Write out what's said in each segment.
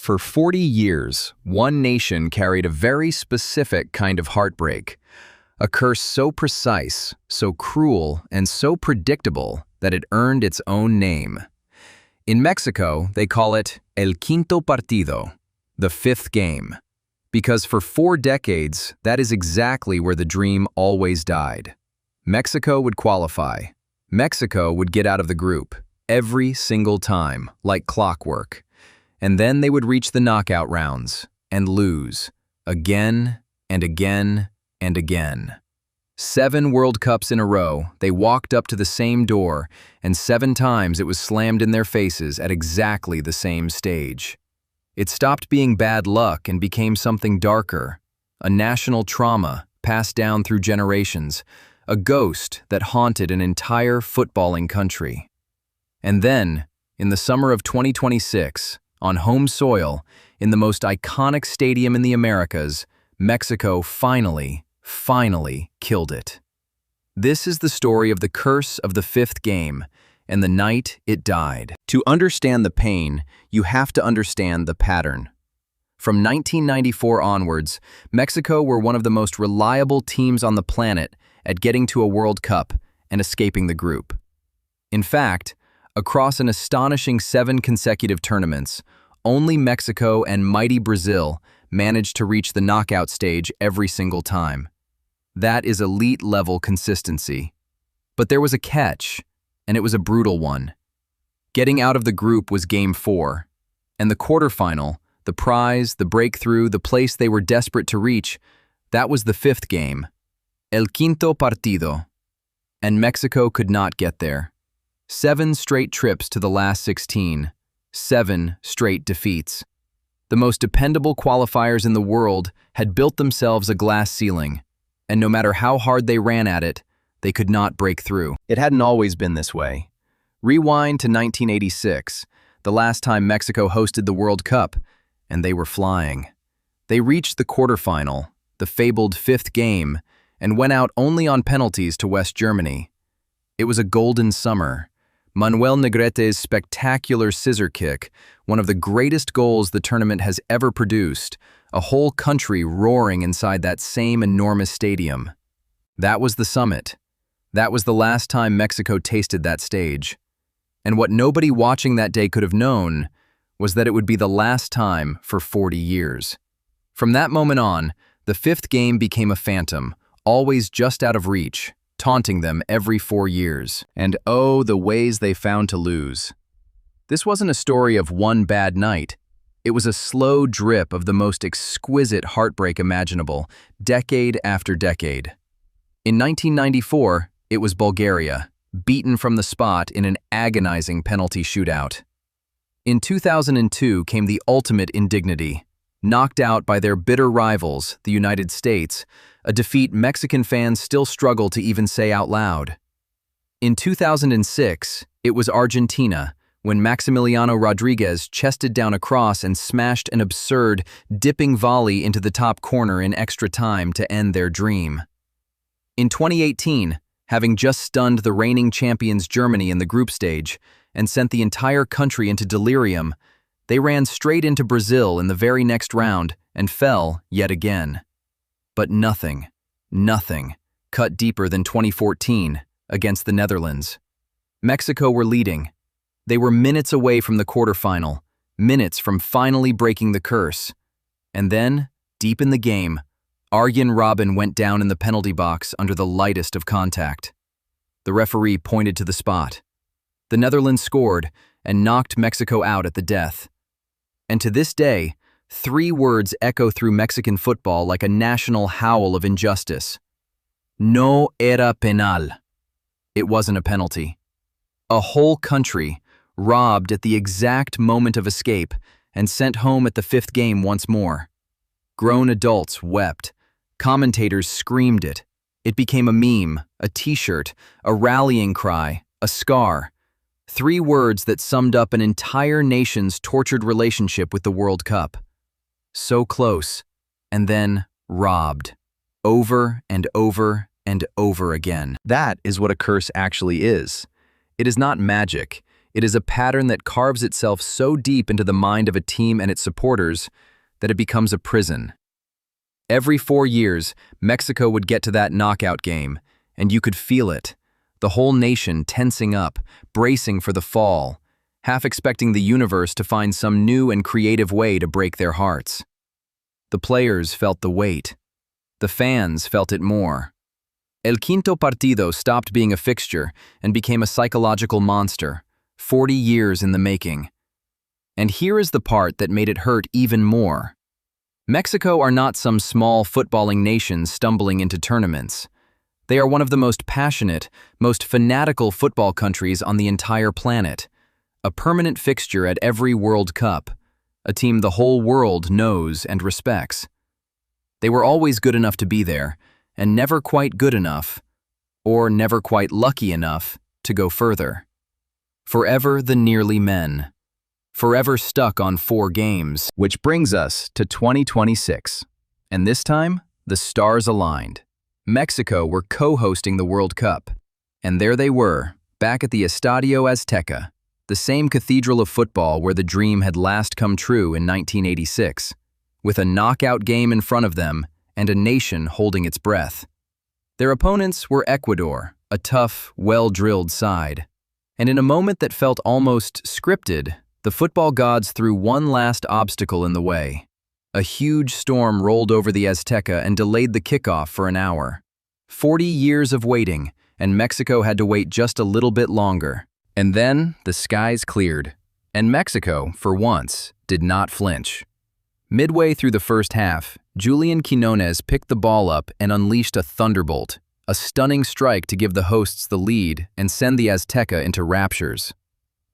For 40 years, one nation carried a very specific kind of heartbreak, a curse so precise, so cruel, and so predictable that it earned its own name. In Mexico, they call it El Quinto Partido, the fifth game, because for 4 decades, that is exactly where the dream always died. Mexico would qualify. Mexico would get out of the group, every single time, like clockwork. And then they would reach the knockout rounds and lose, again and again and again. 7 World Cups in a row, they walked up to the same door, and 7 times it was slammed in their faces at exactly the same stage. It stopped being bad luck and became something darker, a national trauma passed down through generations, a ghost that haunted an entire footballing country. And then, in the summer of 2026, on home soil, in the most iconic stadium in the Americas, Mexico finally killed it. This is the story of the curse of the fifth game and the night it died. To understand the pain, you have to understand the pattern. From 1994 onwards, Mexico were one of the most reliable teams on the planet at getting to a World Cup and escaping the group. In fact, across an astonishing 7 consecutive tournaments, only Mexico and mighty Brazil managed to reach the knockout stage every single time. That is elite-level consistency. But there was a catch, and it was a brutal one. Getting out of the group was Game 4, and the quarterfinal, the prize, the breakthrough, the place they were desperate to reach, that was the fifth game, El Quinto Partido. And Mexico could not get there. 7 straight trips to the last 16, 7 straight defeats. The most dependable qualifiers in the world had built themselves a glass ceiling, and no matter how hard they ran at it, they could not break through. It hadn't always been this way. Rewind to 1986, the last time Mexico hosted the World Cup, and they were flying. They reached the quarterfinal, the fabled fifth game, and went out only on penalties to West Germany. It was a golden summer. Manuel Negrete's spectacular scissor kick, one of the greatest goals the tournament has ever produced, a whole country roaring inside that same enormous stadium. That was the summit. That was the last time Mexico tasted that stage. And what nobody watching that day could have known was that it would be the last time for 40 years. From that moment on, the fifth game became a phantom, always just out of reach, taunting them every 4 years. And oh, the ways they found to lose. This wasn't a story of one bad night. It was a slow drip of the most exquisite heartbreak imaginable, decade after decade. In 1994, it was Bulgaria, beaten from the spot in an agonizing penalty shootout. In 2002 came the ultimate indignity, knocked out by their bitter rivals, the United States, a defeat Mexican fans still struggle to even say out loud. In 2006, it was Argentina, when Maximiliano Rodriguez chested down a cross and smashed an absurd, dipping volley into the top corner in extra time to end their dream. In 2018, having just stunned the reigning champions Germany in the group stage and sent the entire country into delirium, they ran straight into Brazil in the very next round and fell yet again. But nothing cut deeper than 2014 against the Netherlands. Mexico were leading. They were minutes away from the quarterfinal, minutes from finally breaking the curse. And then, deep in the game, Robben went down in the penalty box under the lightest of contact. The referee pointed to the spot. The Netherlands scored and knocked Mexico out at the death. And to this day, 3 words echo through Mexican football like a national howl of injustice. No era penal. It wasn't a penalty. A whole country, robbed at the exact moment of escape and sent home at the fifth game once more. Grown adults wept. Commentators screamed it. It became a meme, a t-shirt, a rallying cry, a scar. 3 words that summed up an entire nation's tortured relationship with the World Cup. So close, and then robbed. Over and over and over again. That is what a curse actually is. It is not magic. It is a pattern that carves itself so deep into the mind of a team and its supporters that it becomes a prison. Every 4 years, Mexico would get to that knockout game, and you could feel it. The whole nation tensing up, bracing for the fall, half expecting the universe to find some new and creative way to break their hearts. The players felt the weight. The fans felt it more. El Quinto Partido stopped being a fixture and became a psychological monster, 40 years in the making. And here is the part that made it hurt even more. Mexico are not some small footballing nation stumbling into tournaments. They are one of the most passionate, most fanatical football countries on the entire planet, a permanent fixture at every World Cup, a team the whole world knows and respects. They were always good enough to be there, and never quite good enough, or never quite lucky enough, to go further. Forever the nearly men. Forever stuck on 4 games, which brings us to 2026. And this time, the stars aligned. Mexico were co-hosting the World Cup. And there they were, back at the Estadio Azteca, the same cathedral of football where the dream had last come true in 1986, with a knockout game in front of them and a nation holding its breath. Their opponents were Ecuador, a tough, well-drilled side. And in a moment that felt almost scripted, the football gods threw one last obstacle in the way. A huge storm rolled over the Azteca and delayed the kickoff for an hour. 40 years of waiting, and Mexico had to wait just a little bit longer. And then the skies cleared, and Mexico, for once, did not flinch. Midway through the first half, Julian Quinones picked the ball up and unleashed a thunderbolt, a stunning strike to give the hosts the lead and send the Azteca into raptures.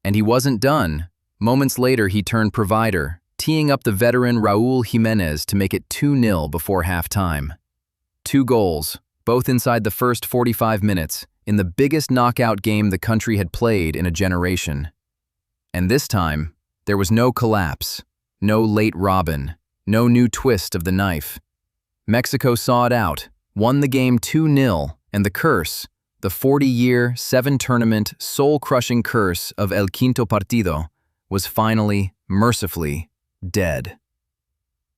And he wasn't done. Moments later, he turned provider, teeing up the veteran Raúl Jiménez to make it 2-0 before halftime. 2 goals, both inside the first 45 minutes, in the biggest knockout game the country had played in a generation. And this time, there was no collapse, no late Robben, no new twist of the knife. Mexico saw it out, won the game 2-0, and the curse, the 40-year, 7-tournament, soul-crushing curse of El Quinto Partido, was finally, mercifully, dead.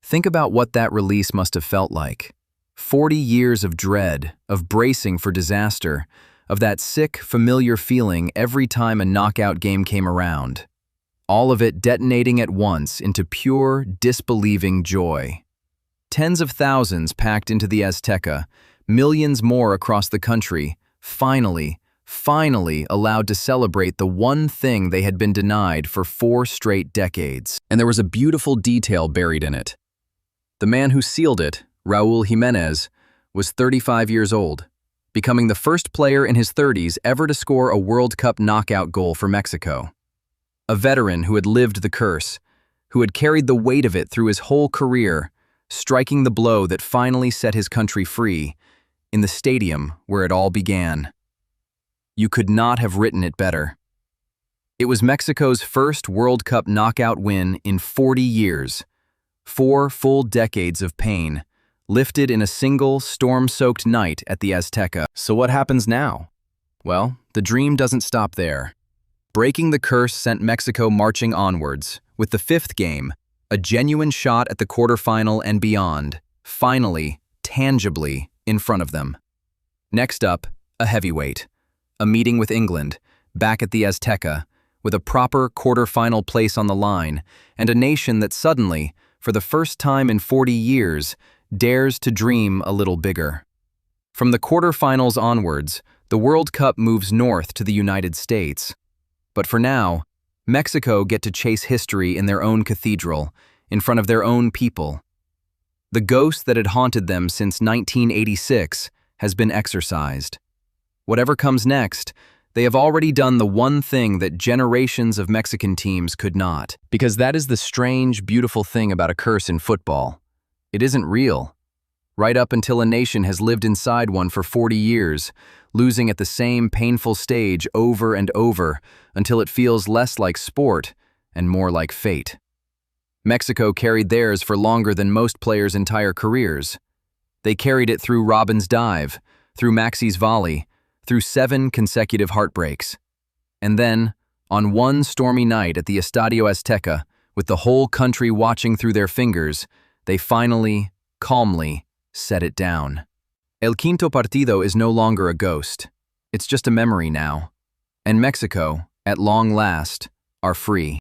Think about what that release must have felt like. 40 years of dread, of bracing for disaster, of that sick, familiar feeling every time a knockout game came around. All of it detonating at once into pure, disbelieving joy. Tens of thousands packed into the Azteca, millions more across the country, finally allowed to celebrate the one thing they had been denied for 4 straight decades. And there was a beautiful detail buried in it. The man who sealed it, Raúl Jiménez, was 35 years old, becoming the first player in his 30s ever to score a World Cup knockout goal for Mexico. A veteran who had lived the curse, who had carried the weight of it through his whole career, striking the blow that finally set his country free, in the stadium where it all began. You could not have written it better. It was Mexico's first World Cup knockout win in 40 years, 4 full decades of pain, lifted in a single storm-soaked night at the Azteca. So what happens now? Well, the dream doesn't stop there. Breaking the curse sent Mexico marching onwards, with the 5th game, a genuine shot at the quarterfinal and beyond, finally, tangibly, in front of them. Next up, a heavyweight. A meeting with England, back at the Azteca, with a proper quarter-final place on the line, and a nation that suddenly, for the first time in 40 years, dares to dream a little bigger. From the quarter-finals onwards, the World Cup moves north to the United States. But for now, Mexico get to chase history in their own cathedral, in front of their own people. The ghost that had haunted them since 1986 has been exorcised. Whatever comes next, they have already done the one thing that generations of Mexican teams could not. Because that is the strange, beautiful thing about a curse in football. It isn't real. Right up until a nation has lived inside one for 40 years, losing at the same painful stage over and over until it feels less like sport and more like fate. Mexico carried theirs for longer than most players' entire careers. They carried it through Robben's dive, through Maxi's volley, through 7 consecutive heartbreaks. And then, On one stormy night at the Estadio Azteca, with the whole country watching through their fingers, they finally, calmly, set it down. El Quinto Partido is no longer a ghost. It's just a memory now. And Mexico, at long last, are free.